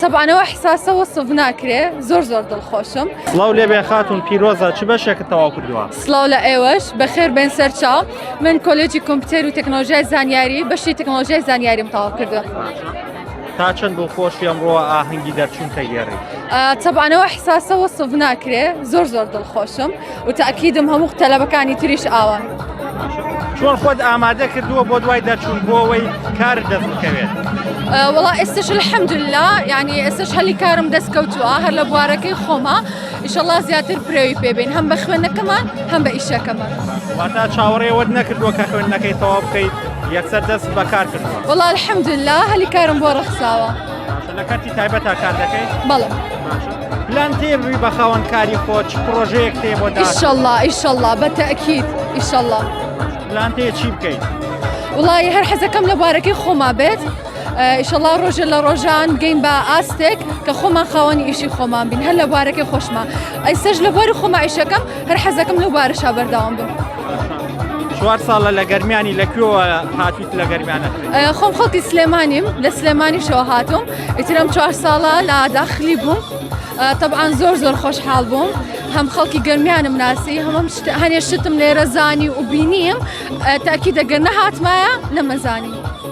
طبعا ئەوە حساسە وەسف ناکرێ زۆر دڵخۆشم. سڵاو لێبێ خاتون پیرۆزە چ بەشێکت تەواو کردووە؟ سڵاو لە ئێوەش بەخێر بێن سەرچاو. من کۆلێجی کۆمپیوتەر و تەکنۆلۆژیای زانیاری بەشی تەکنۆلۆژیای زانیاریم تەواو کردووە. تا چەند دڵخۆشی ئەمڕۆ ئاهەنگی دەرچوون تەگێڕی؟ طبعا ئەوە حساسە وەسف ناکرێ زۆر دڵخۆشم و تاکیدم هەموو تەلەبەکانی تریش ئاوان. چۆن خۆت ئامادە کردووە بۆ دوای دەرچوون بۆ ئەوەی کارت دەست بکەوێت؟ وڵا ئێستش الحەمدوللا یعنی ئێستش هەلی کارم دەستکەوتووە هەر لە بوارەکەی خۆما ئیشەڵڵا زیاتر پرێوی پێبین هەم بە خوێندنەکەمان هەم بە ئیشەکەمان. واتە چاوەڕێوەت نەکردووە کە خوێندنەکەی تەواو بکەیت یەکسەر دەست بەکار کردووە؟ وڵا الحەمدوللا هەلی کارم بۆ ڕەخساوە. لە کاتی تایبەتا کار دەکەی؟ بەڵێ. پلان تێبڕی بە خاوەنکاری خۆت چ پرۆژەیەک تێ بۆ داهات؟ ئیشەڵڵا بەتەئکید ئیشەڵڵا. پلان تێ چی بکەیت؟ وڵی هەر حەزەکەم لە بارەکەی خۆما بێت. ئیشەڵڵا ڕۆژە لە ڕۆژان گەین بە ئاستێک کە خۆمان خاوەنی ئیشی خۆمان بین هەر لە بارەکەی خۆشمان. ئەیسەش لە بۆری خۆما ئیشەکەم هەر حەزەکەم لەو بارەشا بەردەوام بم. 4 ساڵە لە گەرمیانی لەکوێوە هاتوویت لە گەرمیانە؟ خۆم خەڵکی سلێمانیم لە سلێمانیشەوە هاتووم ئیترم 4 ساڵە لە داخلی بووم. طبعا زۆر خۆشحاڵ بووم هەم خەڵکی گەرمیانم ناسی هەنێ شتم لێرە زانی و بینیم تاکی دەگەر نەهاتمایە لەمەزانی.